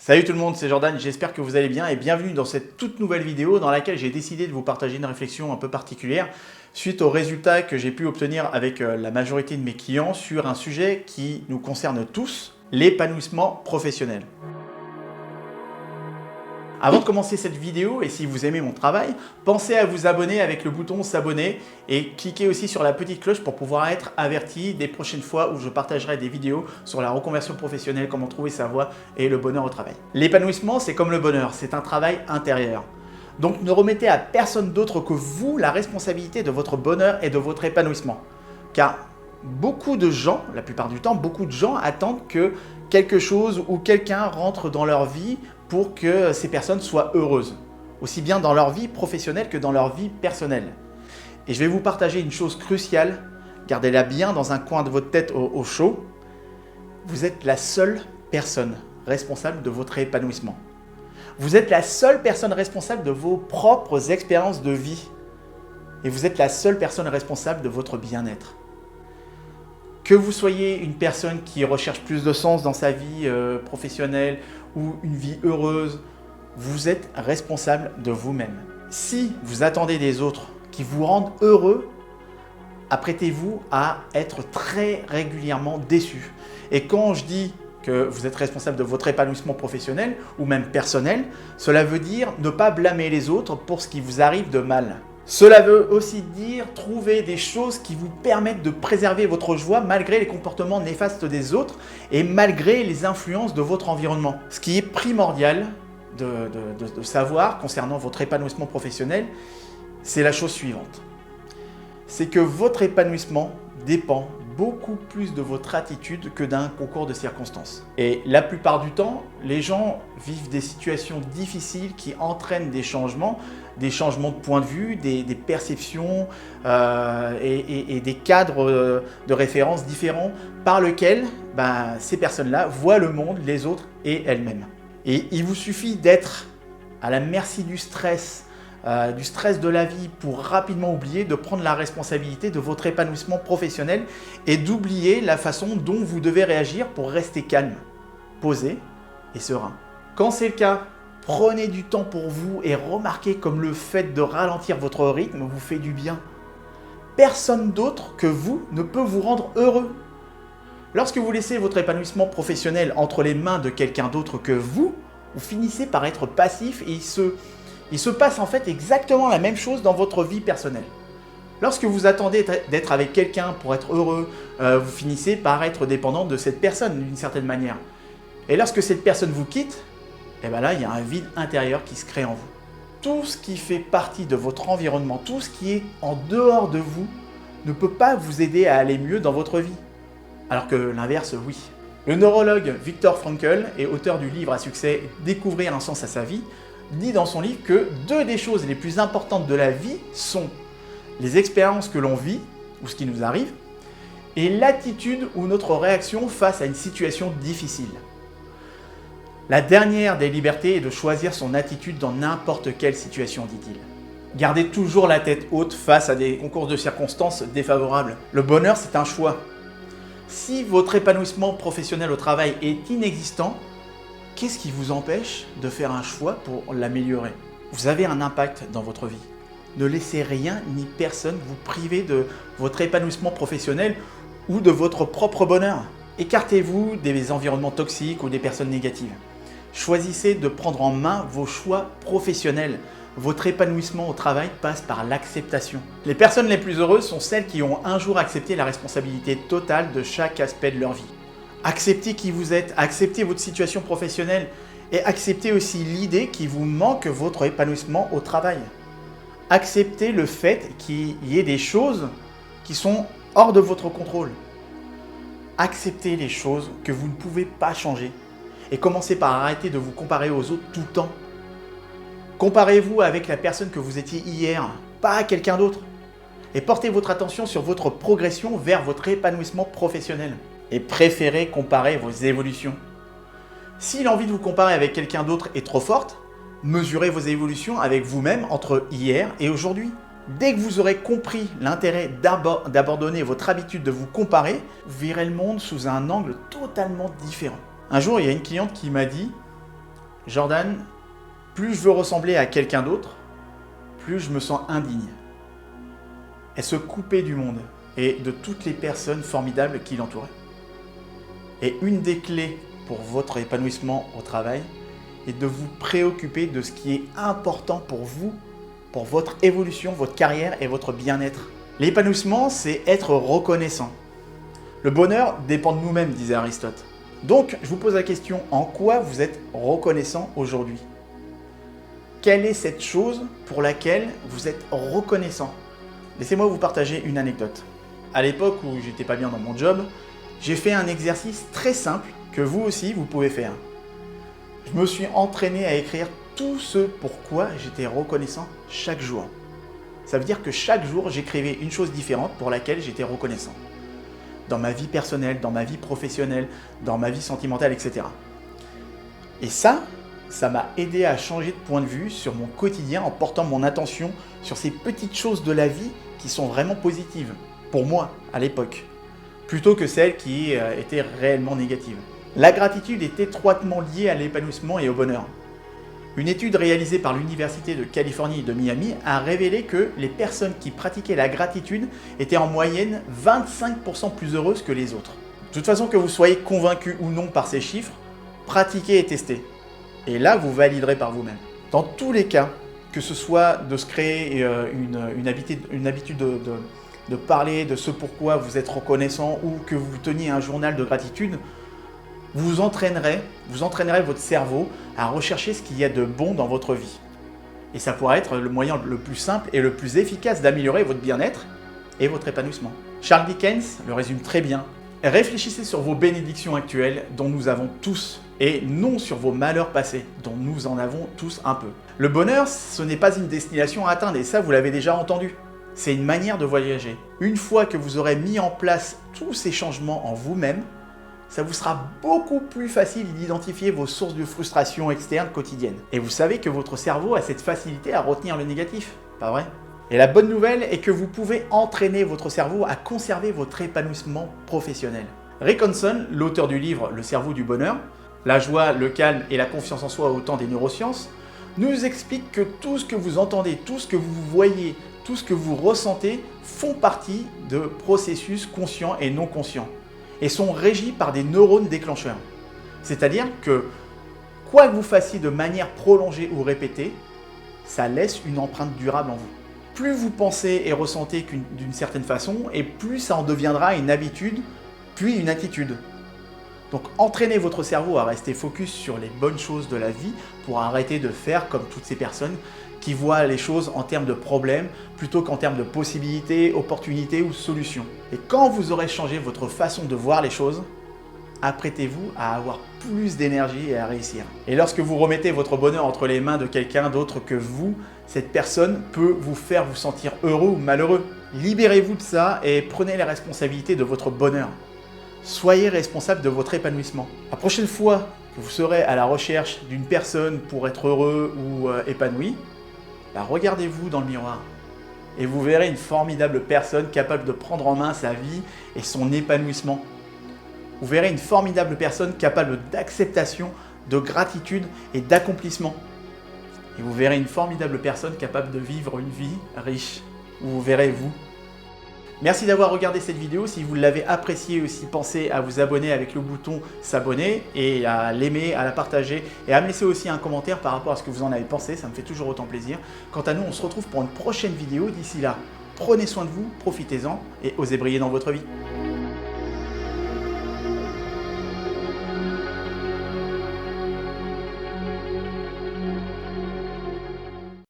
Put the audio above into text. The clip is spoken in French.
Salut tout le monde, c'est Jordan, j'espère que vous allez bien et bienvenue dans cette toute nouvelle vidéo dans laquelle j'ai décidé de vous partager une réflexion un peu particulière suite aux résultats que j'ai pu obtenir avec la majorité de mes clients sur un sujet qui nous concerne tous, l'épanouissement professionnel. Avant de commencer cette vidéo, et si vous aimez mon travail, pensez à vous abonner avec le bouton s'abonner et cliquez aussi sur la petite cloche pour pouvoir être averti des prochaines fois où je partagerai des vidéos sur la reconversion professionnelle, comment trouver sa voie et le bonheur au travail. L'épanouissement, c'est comme le bonheur, c'est un travail intérieur. Donc ne remettez à personne d'autre que vous la responsabilité de votre bonheur et de votre épanouissement. Car beaucoup de gens, la plupart du temps, beaucoup de gens attendent que quelque chose ou quelqu'un rentre dans leur vie pour que ces personnes soient heureuses, aussi bien dans leur vie professionnelle que dans leur vie personnelle. Et je vais vous partager une chose cruciale, gardez-la bien dans un coin de votre tête au chaud. Vous êtes la seule personne responsable de votre épanouissement. Vous êtes la seule personne responsable de vos propres expériences de vie. Et vous êtes la seule personne responsable de votre bien-être. Que vous soyez une personne qui recherche plus de sens dans sa vie professionnelle ou une vie heureuse, vous êtes responsable de vous-même. Si vous attendez des autres qui vous rendent heureux, apprêtez-vous à être très régulièrement déçu. Et quand je dis que vous êtes responsable de votre épanouissement professionnel ou même personnel, cela veut dire ne pas blâmer les autres pour ce qui vous arrive de mal. Cela veut aussi dire trouver des choses qui vous permettent de préserver votre joie malgré les comportements néfastes des autres et malgré les influences de votre environnement. Ce qui est primordial de savoir concernant votre épanouissement professionnel, c'est la chose suivante. C'est que votre épanouissement dépend beaucoup plus de votre attitude que d'un concours de circonstances. Et la plupart du temps, les gens vivent des situations difficiles qui entraînent des changements de point de vue, des perceptions et des cadres de référence différents par lesquels ces personnes-là voient le monde, les autres et elles-mêmes. Et il vous suffit d'être à la merci du stress de la vie pour rapidement oublier de prendre la responsabilité de votre épanouissement professionnel et d'oublier la façon dont vous devez réagir pour rester calme, posé et serein. Quand c'est le cas, prenez du temps pour vous et remarquez comme le fait de ralentir votre rythme vous fait du bien. Personne d'autre que vous ne peut vous rendre heureux. Lorsque vous laissez votre épanouissement professionnel entre les mains de quelqu'un d'autre que vous finissez par être passif et il se passe en fait exactement la même chose dans votre vie personnelle. Lorsque vous attendez d'être avec quelqu'un pour être heureux, vous finissez par être dépendant de cette personne d'une certaine manière. Et lorsque cette personne vous quitte, là, il y a un vide intérieur qui se crée en vous. Tout ce qui fait partie de votre environnement, tout ce qui est en dehors de vous, ne peut pas vous aider à aller mieux dans votre vie. Alors que l'inverse, oui. Le neurologue Viktor Frankl et auteur du livre à succès « Découvrir un sens à sa vie » dit dans son livre que deux des choses les plus importantes de la vie sont les expériences que l'on vit, ou ce qui nous arrive, et l'attitude ou notre réaction face à une situation difficile. La dernière des libertés est de choisir son attitude dans n'importe quelle situation, dit-il. Gardez toujours la tête haute face à des concours de circonstances défavorables. Le bonheur, c'est un choix. Si votre épanouissement professionnel au travail est inexistant, qu'est-ce qui vous empêche de faire un choix pour l'améliorer? Vous avez un impact dans votre vie. Ne laissez rien ni personne vous priver de votre épanouissement professionnel ou de votre propre bonheur. Écartez-vous des environnements toxiques ou des personnes négatives. Choisissez de prendre en main vos choix professionnels. Votre épanouissement au travail passe par l'acceptation. Les personnes les plus heureuses sont celles qui ont un jour accepté la responsabilité totale de chaque aspect de leur vie. Acceptez qui vous êtes, acceptez votre situation professionnelle et acceptez aussi l'idée qu'il vous manque votre épanouissement au travail. Acceptez le fait qu'il y ait des choses qui sont hors de votre contrôle. Acceptez les choses que vous ne pouvez pas changer et commencez par arrêter de vous comparer aux autres tout le temps. Comparez-vous avec la personne que vous étiez hier, pas à quelqu'un d'autre. Et portez votre attention sur votre progression vers votre épanouissement professionnel. Et préférez comparer vos évolutions. Si l'envie de vous comparer avec quelqu'un d'autre est trop forte, mesurez vos évolutions avec vous-même entre hier et aujourd'hui. Dès que vous aurez compris l'intérêt d'abandonner votre habitude de vous comparer, vous verrez le monde sous un angle totalement différent. Un jour, il y a une cliente qui m'a dit Jordan, plus je veux ressembler à quelqu'un d'autre, plus je me sens indigne. Elle se coupait du monde et de toutes les personnes formidables qui l'entouraient. Et une des clés pour votre épanouissement au travail est de vous préoccuper de ce qui est important pour vous, pour votre évolution, votre carrière et votre bien-être. L'épanouissement, c'est être reconnaissant. Le bonheur dépend de nous-mêmes, disait Aristote. Donc, je vous pose la question, en quoi vous êtes reconnaissant aujourd'hui? Quelle est cette chose pour laquelle vous êtes reconnaissant? Laissez-moi vous partager une anecdote. À l'époque où j'étais pas bien dans mon job, j'ai fait un exercice très simple que vous aussi vous pouvez faire. Je me suis entraîné à écrire tout ce pourquoi j'étais reconnaissant chaque jour. Ça veut dire que chaque jour, j'écrivais une chose différente pour laquelle j'étais reconnaissant. Dans ma vie personnelle, dans ma vie professionnelle, dans ma vie sentimentale, etc. Et ça m'a aidé à changer de point de vue sur mon quotidien en portant mon attention sur ces petites choses de la vie qui sont vraiment positives, pour moi, à l'époque, plutôt que celles qui étaient réellement négatives. La gratitude est étroitement liée à l'épanouissement et au bonheur. Une étude réalisée par l'Université de Californie de Miami a révélé que les personnes qui pratiquaient la gratitude étaient en moyenne 25% plus heureuses que les autres. De toute façon, que vous soyez convaincu ou non par ces chiffres, pratiquez et testez. Et là, vous validerez par vous-même. Dans tous les cas, que ce soit de se créer une habitude de parler de ce pourquoi vous êtes reconnaissant ou que vous teniez un journal de gratitude, vous entraînerez votre cerveau à rechercher ce qu'il y a de bon dans votre vie. Et ça pourra être le moyen le plus simple et le plus efficace d'améliorer votre bien-être et votre épanouissement. Charles Dickens le résume très bien. Réfléchissez sur vos bénédictions actuelles dont nous avons tous et non sur vos malheurs passés dont nous en avons tous un peu. Le bonheur, ce n'est pas une destination à atteindre et ça vous l'avez déjà entendu. C'est une manière de voyager. Une fois que vous aurez mis en place tous ces changements en vous-même, ça vous sera beaucoup plus facile d'identifier vos sources de frustration externe quotidienne. Et vous savez que votre cerveau a cette facilité à retenir le négatif, pas vrai? Et la bonne nouvelle est que vous pouvez entraîner votre cerveau à conserver votre épanouissement professionnel. Rick Hanson, l'auteur du livre Le cerveau du bonheur, la joie, le calme et la confiance en soi au temps des neurosciences, nous explique que tout ce que vous entendez, tout ce que vous voyez, tout ce que vous ressentez font partie de processus conscients et non conscients et sont régis par des neurones déclencheurs. C'est-à-dire que quoi que vous fassiez de manière prolongée ou répétée, ça laisse une empreinte durable en vous. Plus vous pensez et ressentez d'une certaine façon, et plus ça en deviendra une habitude, puis une attitude. Donc entraînez votre cerveau à rester focus sur les bonnes choses de la vie pour arrêter de faire comme toutes ces personnes qui voient les choses en termes de problèmes plutôt qu'en termes de possibilités, opportunités ou solutions. Et quand vous aurez changé votre façon de voir les choses, apprêtez-vous à avoir plus d'énergie et à réussir. Et lorsque vous remettez votre bonheur entre les mains de quelqu'un d'autre que vous, cette personne peut vous faire vous sentir heureux ou malheureux. Libérez-vous de ça et prenez la responsabilité de votre bonheur. Soyez responsable de votre épanouissement. La prochaine fois que vous serez à la recherche d'une personne pour être heureux ou épanoui, regardez-vous dans le miroir et vous verrez une formidable personne capable de prendre en main sa vie et son épanouissement. Vous verrez une formidable personne capable d'acceptation, de gratitude et d'accomplissement. Et vous verrez une formidable personne capable de vivre une vie riche. Vous verrez vous. Merci d'avoir regardé cette vidéo. Si vous l'avez appréciée aussi, pensez à vous abonner avec le bouton s'abonner et à l'aimer, à la partager et à me laisser aussi un commentaire par rapport à ce que vous en avez pensé. Ça me fait toujours autant plaisir. Quant à nous, on se retrouve pour une prochaine vidéo. D'ici là, prenez soin de vous, profitez-en et osez briller dans votre vie.